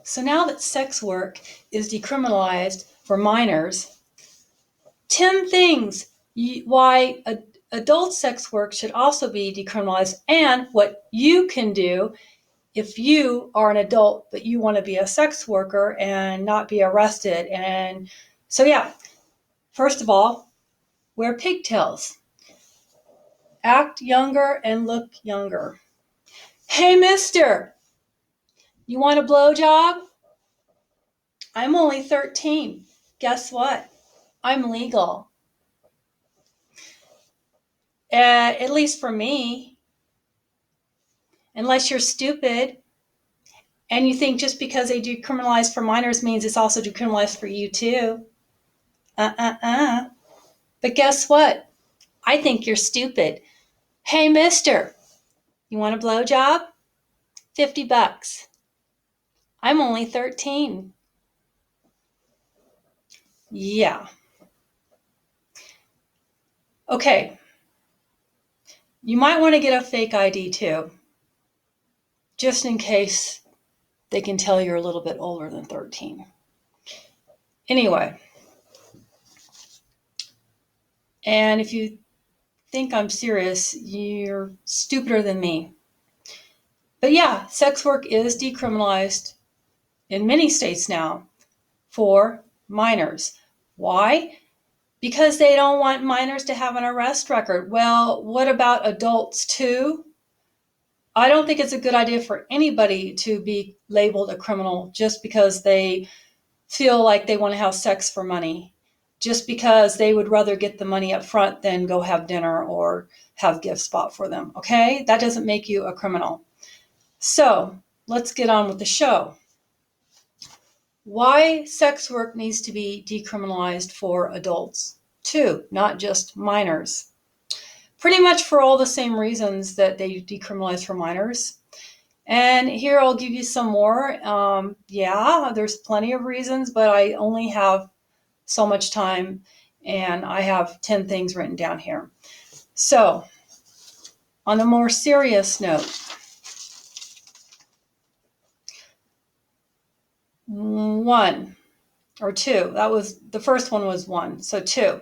So now that sex work is decriminalized for minors, 10 things why adult sex work should also be decriminalized, and what you can do if you are an adult but you want to be a sex worker and not be arrested. And so, yeah, first of all, wear pigtails. Act younger and look younger. Hey, mister, you want a blowjob? I'm only 13. Guess what? I'm legal. At least for me. Unless you're stupid and you think just because they decriminalize for minors means it's also decriminalized for you too. But guess what? I think you're stupid. Hey, mister, you want a blowjob? $50. I'm only 13. Yeah. Okay. You might want to get a fake ID too, just in case they can tell you're a little bit older than 13. Anyway, and if you think I'm serious, you're stupider than me. But yeah, sex work is decriminalized in many states now for minors. Why? Because they don't want minors to have an arrest record. Well, what about adults too? I don't think it's a good idea for anybody to be labeled a criminal just because they feel like they want to have sex for money, just because they would rather get the money up front than go have dinner or have gifts bought for them. Okay? That doesn't make you a criminal. So let's get on with the show. Why sex work needs to be decriminalized for adults too, not just minors. Pretty much for all the same reasons that they decriminalize for minors. And here I'll give you some more. Yeah, there's plenty of reasons, but I only have so much time and I have 10 things written down here. So, on a more serious note, one or two, that was the first one was one. So, two,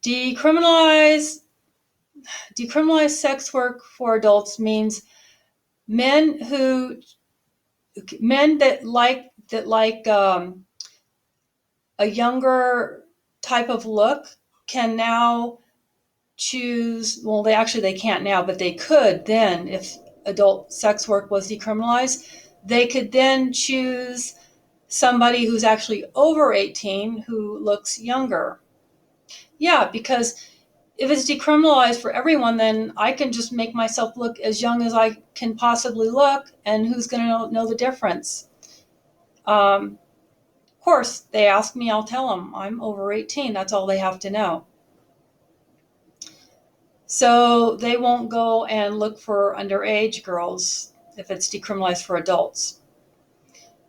decriminalize sex work for adults means men that like a younger type of look can now choose. Well, they can't now, but they could then, if adult sex work was decriminalized, they could then choose somebody who's actually over 18 who looks younger. Yeah, because if it's decriminalized for everyone, then I can just make myself look as young as I can possibly look, and who's going to know the difference? Of course, they ask me, I'll tell them I'm over 18. That's all they have to know. So they won't go and look for underage girls if it's decriminalized for adults.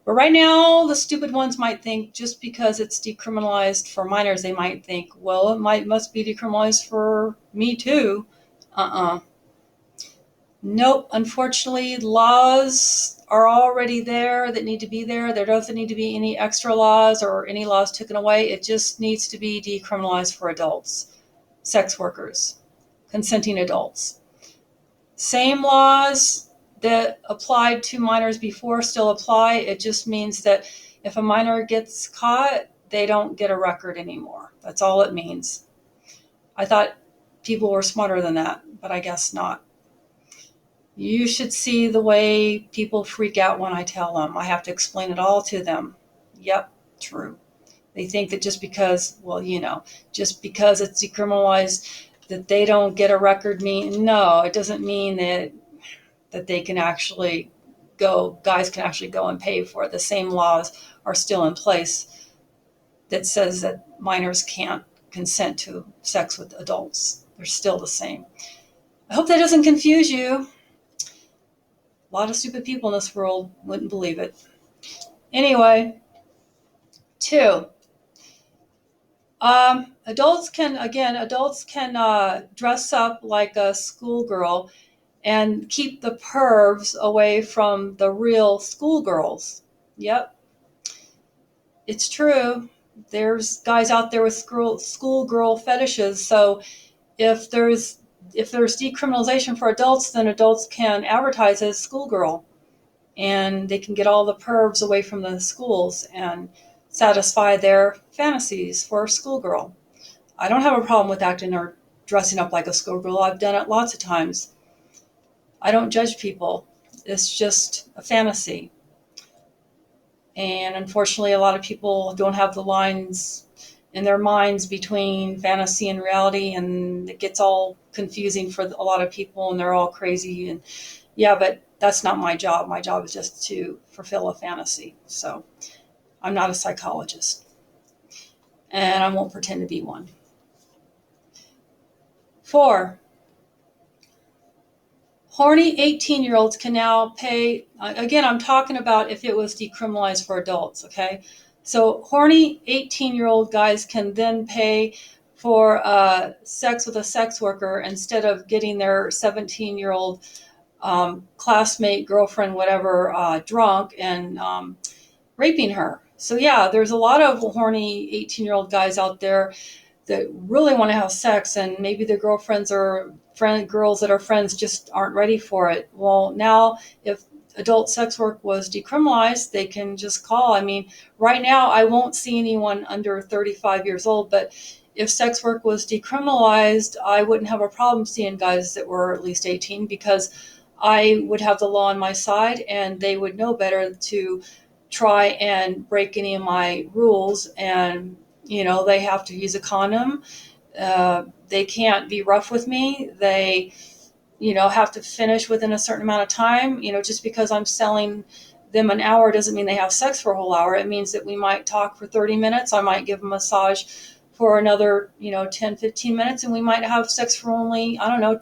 But right now, the stupid ones might think just because it's decriminalized for minors, they might think, well, must be decriminalized for me too. Nope. Unfortunately, laws are already there that need to be there. There doesn't need to be any extra laws or any laws taken away. It just needs to be decriminalized for adults, sex workers, consenting adults. Same laws that applied to minors before still apply. It just means that if a minor gets caught, they don't get a record anymore. That's all it means. I thought people were smarter than that, but I guess not. You should see the way people freak out when I tell them. I have to explain it all to them. Yep, true. They think that just because, just because it's decriminalized, that they don't get a record no, it doesn't mean that they can actually guys can actually go and pay for it. The same laws are still in place that says that minors can't consent to sex with adults. They're still the same. I hope that doesn't confuse you. A lot of stupid people in this world wouldn't believe it. Anyway, two, adults can dress up like a schoolgirl and keep the pervs away from the real schoolgirls. Yep, it's true. There's guys out there with schoolgirl fetishes. So if there's decriminalization for adults, then adults can advertise as schoolgirl, and they can get all the pervs away from the schools and satisfy their fantasies for a schoolgirl. I don't have a problem with acting or dressing up like a schoolgirl. I've done it lots of times. I don't judge people. It's just a fantasy. And unfortunately, a lot of people don't have the lines in their minds between fantasy and reality, and it gets all confusing for a lot of people, and they're all crazy. And yeah, but that's not my job. My job is just to fulfill a fantasy. So I'm not a psychologist, and I won't pretend to be one. 4, horny 18-year-olds can now pay. Again, I'm talking about if it was decriminalized for adults, okay? So horny 18-year-old guys can then pay for sex with a sex worker instead of getting their 17-year-old classmate, girlfriend, whatever, drunk and raping her. So yeah, there's a lot of horny 18-year-old guys out there that really want to have sex, and maybe their girlfriends or girls that are friends just aren't ready for it. Well, now if adult sex work was decriminalized, they can just call. I mean, right now I won't see anyone under 35 years old, but if sex work was decriminalized, I wouldn't have a problem seeing guys that were at least 18, because I would have the law on my side and they would know better to try and break any of my rules. And they have to use a condom. They can't be rough with me. They have to finish within a certain amount of time. Just because I'm selling them an hour doesn't mean they have sex for a whole hour. It means that we might talk for 30 minutes. I might give them a massage for another 10, 15 minutes, and we might have sex for only, I don't know,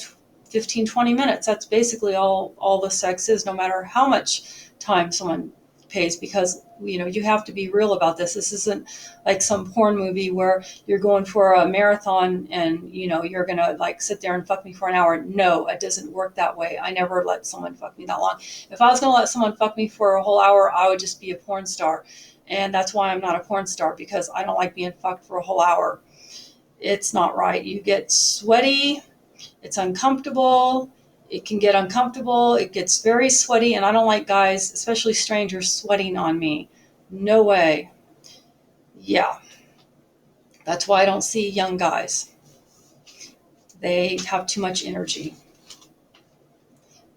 15, 20 minutes. That's basically all the sex is, no matter how much time someone pays, because you have to be real about this. This isn't like some porn movie where you're going for a marathon and you're gonna like sit there and fuck me for an hour. No, it doesn't work that way. I never let someone fuck me that long. If I was gonna let someone fuck me for a whole hour, I would just be a porn star. And that's why I'm not a porn star, because I don't like being fucked for a whole hour. It's not right. You get sweaty, it's uncomfortable. It can get uncomfortable. It gets very sweaty, and I don't like guys, especially strangers, sweating on me. No way. Yeah. That's why I don't see young guys. They have too much energy.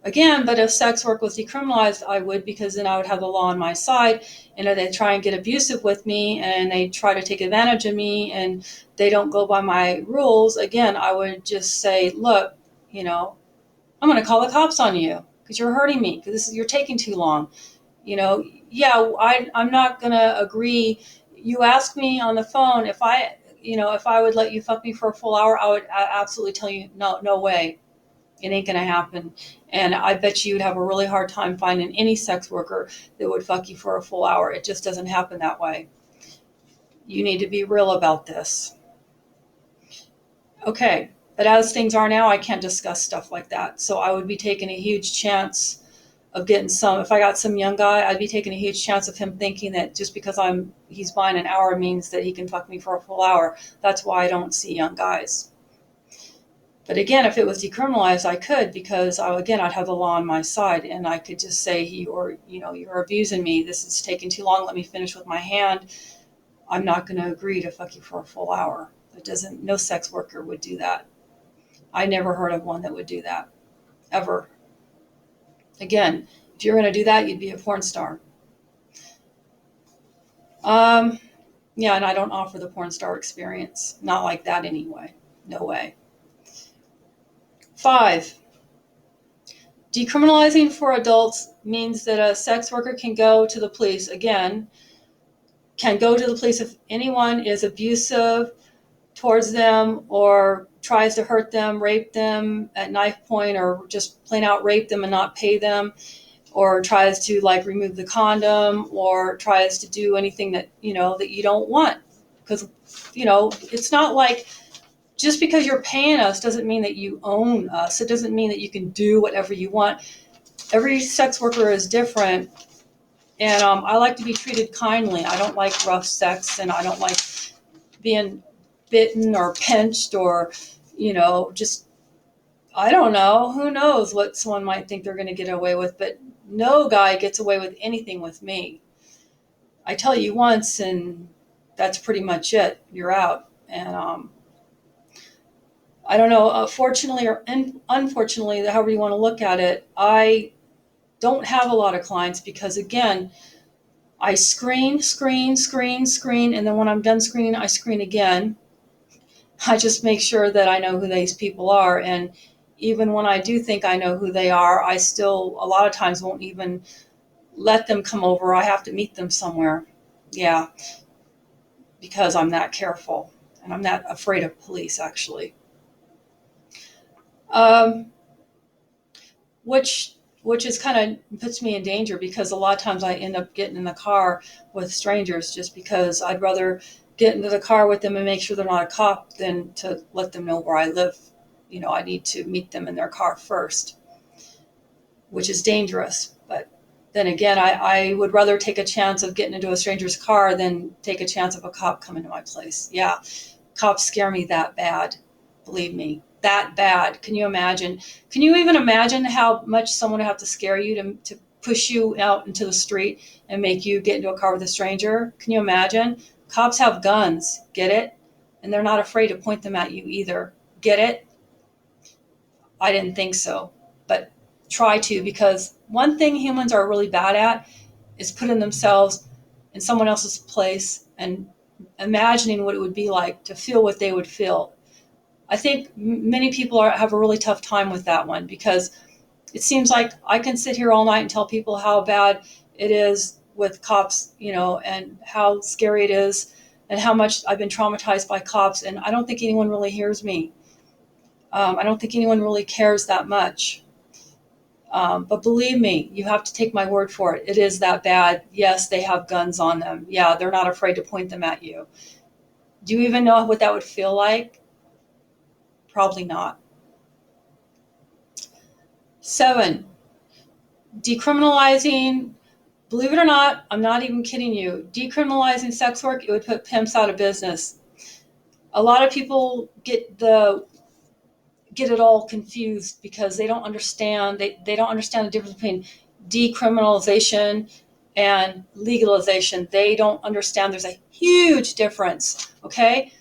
Again, but if sex work was decriminalized, I would, because then I would have the law on my side. And if they try and get abusive with me and they try to take advantage of me and they don't go by my rules, again, I would just say, look, I'm going to call the cops on you because you're hurting me, because you're taking too long. Yeah, I'm not going to agree. You asked me on the phone if I would let you fuck me for a full hour, I would absolutely tell you, no way. It ain't going to happen. And I bet you would have a really hard time finding any sex worker that would fuck you for a full hour. It just doesn't happen that way. You need to be real about this. Okay. But as things are now, I can't discuss stuff like that. So I would be taking a huge chance of getting if I got some young guy, I'd be taking a huge chance of him thinking that just because he's buying an hour means that he can fuck me for a full hour. That's why I don't see young guys. But again, if it was decriminalized, I could, because I'd have the law on my side, and I could just say, you're abusing me. This is taking too long. Let me finish with my hand. I'm not going to agree to fuck you for a full hour. No sex worker would do that. I never heard of one that would do that, ever. Again, if you're going to do that, you'd be a porn star. Yeah, and I don't offer the porn star experience. Not like that anyway. No way. 5, decriminalizing for adults means that a sex worker can go to the police. Again, can go to the police if anyone is abusive towards them or tries to hurt them, rape them at knife point, or just plain out rape them and not pay them, or tries to remove the condom, or tries to do anything that that you don't want. Because it's not like, just because you're paying us doesn't mean that you own us. It doesn't mean that you can do whatever you want. Every sex worker is different, And I like to be treated kindly. I don't like rough sex, and I don't like being bitten or pinched or, just, I don't know. Who knows what someone might think they're going to get away with, but no guy gets away with anything with me. I tell you once, and that's pretty much it. You're out. And I don't know, fortunately or unfortunately, however you want to look at it, I don't have a lot of clients because, again, I screen, screen, screen, screen, and then when I'm done screening, I screen again. I just make sure that I know who these people are. And even when I do think I know who they are, I still, a lot of times, won't even let them come over. I have to meet them somewhere. Yeah, because I'm that careful and I'm that afraid of police, actually. Um, which is kind of puts me in danger because a lot of times I end up getting in the car with strangers just because I'd rather get into the car with them and make sure they're not a cop than to let them know where I live. I need to meet them in their car first, which is dangerous. But then again, I would rather take a chance of getting into a stranger's car than take a chance of a cop coming to my place. Yeah, cops scare me that bad. Believe me, that bad. Can you imagine? Can you even imagine how much someone would have to scare you to push you out into the street and make you get into a car with a stranger? Can you imagine? Cops have guns, get it? And they're not afraid to point them at you either. Get it? I didn't think so, but try to, because one thing humans are really bad at is putting themselves in someone else's place and imagining what it would be like to feel what they would feel. I think many people have a really tough time with that one because it seems like I can sit here all night and tell people how bad it is with cops, and how scary it is and how much I've been traumatized by cops. And I don't think anyone really hears me. I don't think anyone really cares that much. But believe me, you have to take my word for it. It is that bad. Yes, they have guns on them. Yeah, they're not afraid to point them at you. Do you even know what that would feel like? Probably not. 7, decriminalizing, believe it or not, I'm not even kidding you, decriminalizing sex work, it would put pimps out of business. A lot of people get it all confused because they don't understand. They don't understand the difference between decriminalization and legalization. They don't understand there's a huge difference, okay?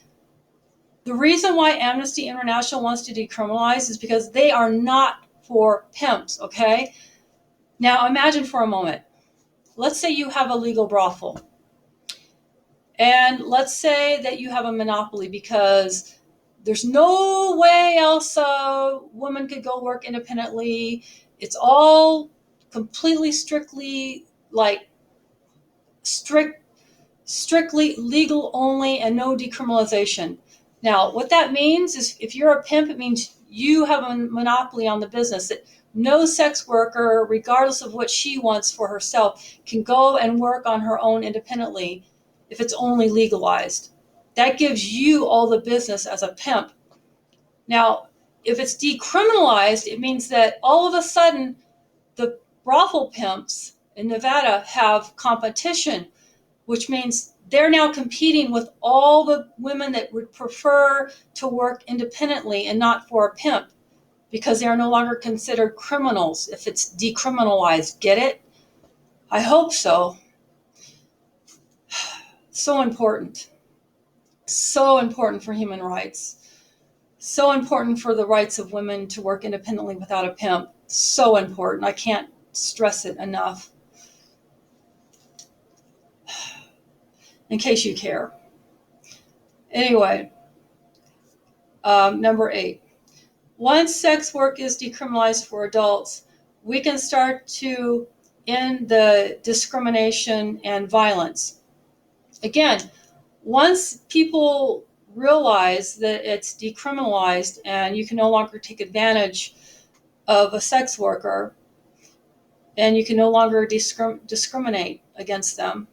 The reason why Amnesty International wants to decriminalize is because they are not for pimps, okay? Now imagine for a moment, let's say you have a legal brothel. And let's say that you have a monopoly because there's no way else a woman could go work independently. It's all completely strictly like strict strictly legal only and no decriminalization. Now, what that means is if you're a pimp, it means you have a monopoly on the business, that no sex worker, regardless of what she wants for herself, can go and work on her own independently if it's only legalized. That gives you all the business as a pimp. Now, if it's decriminalized, it means that all of a sudden the brothel pimps in Nevada have competition, which means they're now competing with all the women that would prefer to work independently and not for a pimp because they are no longer considered criminals if it's decriminalized. Get it? I hope so. So important. So important for human rights. So important for the rights of women to work independently without a pimp. So important. I can't stress it enough. In case you care. Anyway, number 8. Once sex work is decriminalized for adults, we can start to end the discrimination and violence. Again, once people realize that it's decriminalized and you can no longer take advantage of a sex worker and you can no longer discriminate against them,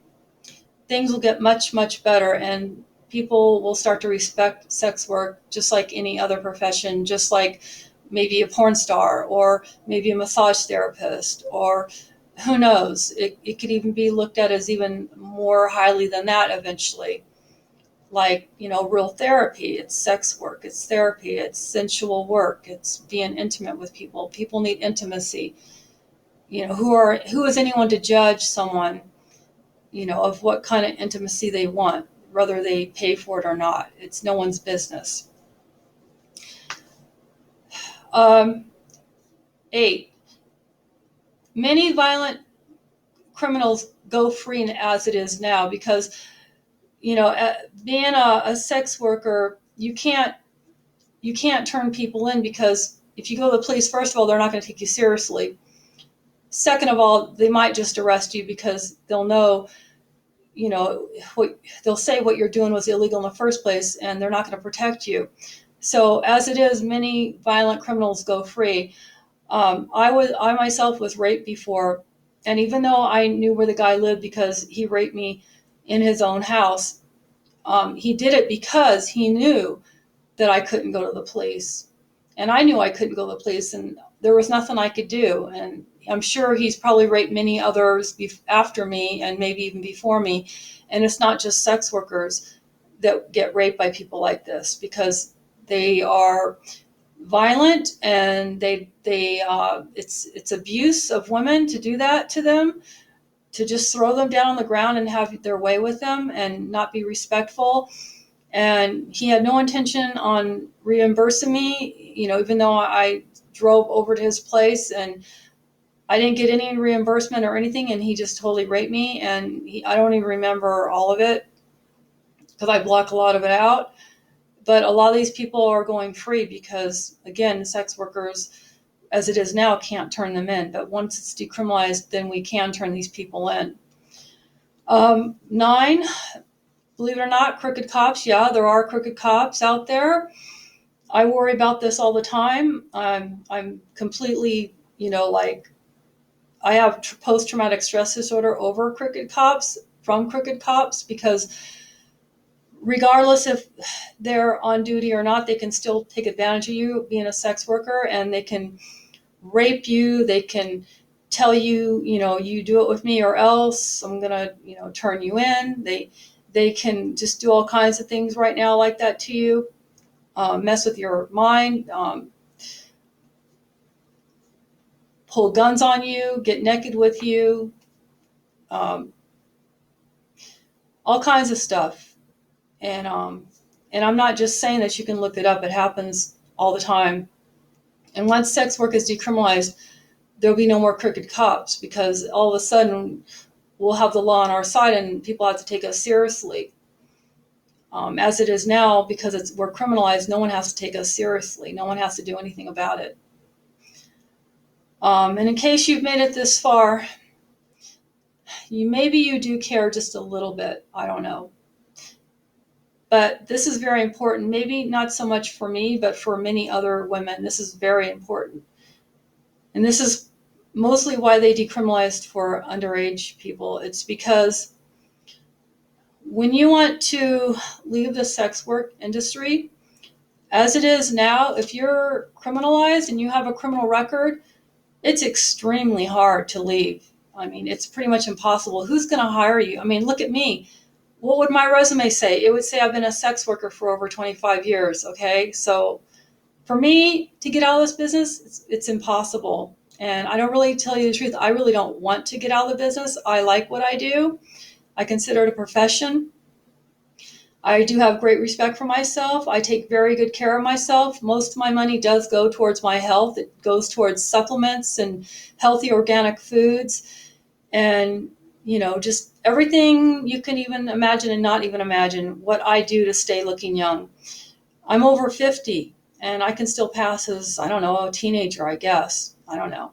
things will get much, much better, and people will start to respect sex work just like any other profession, just like maybe a porn star or maybe a massage therapist or who knows? It could even be looked at as even more highly than that eventually. Like, real therapy. It's sex work, it's therapy, it's sensual work, it's being intimate with people. People need intimacy. Who is anyone to judge someone, of what kind of intimacy they want, whether they pay for it or not? It's no one's business. 8, many violent criminals go free as it is now because, being a sex worker, you can't turn people in, because if you go to the police, first of all, they're not going to take you seriously. Second of all, they might just arrest you because they'll know, they'll say what you're doing was illegal in the first place, and they're not going to protect you. So as it is, many violent criminals go free. I myself was raped before, and even though I knew where the guy lived because he raped me in his own house, he did it because he knew that I couldn't go to the police. And I knew I couldn't go to the police, and there was nothing I could do. And I'm sure he's probably raped many others after me and maybe even before me. And it's not just sex workers that get raped by people like this, because they are violent, and it's abuse of women to do that to them, to just throw them down on the ground and have their way with them and not be respectful. And he had no intention on reimbursing me, even though I drove over to his place, and I didn't get any reimbursement or anything, and he just totally raped me. And I don't even remember all of it because I block a lot of it out. But a lot of these people are going free because, again, sex workers, as it is now, can't turn them in. But once it's decriminalized, then we can turn these people in. 9, believe it or not, crooked cops. Yeah, there are crooked cops out there. I worry about this all the time. I'm completely, I have post-traumatic stress disorder over from crooked cops, because regardless if they're on duty or not, they can still take advantage of you being a sex worker, and they can rape you. They can tell you, you do it with me or else I'm going to, turn you in. They can just do all kinds of things right now like that to you, mess with your mind, pull guns on you, get naked with you, all kinds of stuff. And I'm not just saying that. You can look it up. It happens all the time. And once sex work is decriminalized, there'll be no more crooked cops, because all of a sudden we'll have the law on our side and people have to take us seriously. As it is now, because we're criminalized, no one has to take us seriously. No one has to do anything about it. And in case you've made it this far, maybe you do care just a little bit. I don't know. But this is very important. Maybe not so much for me, but for many other women, this is very important. And this is mostly why they decriminalized for underage people. It's because when you want to leave the sex work industry, as it is now, if you're criminalized and you have a criminal record, it's extremely hard to leave. I mean, it's pretty much impossible. Who's going to hire you? I mean, look at me. What would my resume say? It would say I've been a sex worker for over 25 years, okay? So for me to get out of this business, it's impossible. And I don't really, tell you the truth, I really don't want to get out of the business. I like what I do. I consider it a profession. I do have great respect for myself. I take very good care of myself. Most of my money does go towards my health. It goes towards supplements and healthy organic foods, and just everything you can even imagine and not even imagine what I do to stay looking young. I'm over 50 and I can still pass as, I don't know, a teenager, I guess. I don't know.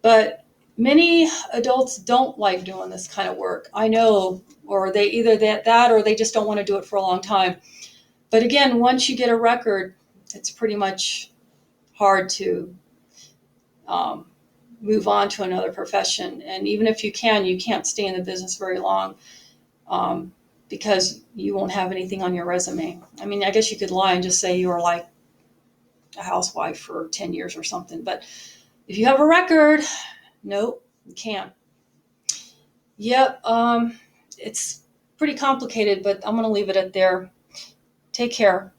But many adults don't like doing this kind of work. I know, or they either that or they just don't want to do it for a long time. But again, once you get a record, it's pretty much hard to move on to another profession. And even if you can't stay in the business very long, because you won't have anything on your resume. I mean, I guess you could lie and just say you were like a housewife for 10 years or something. But if you have a record, nope, you can't. Yep. It's pretty complicated, but I'm going to leave it at there. Take care.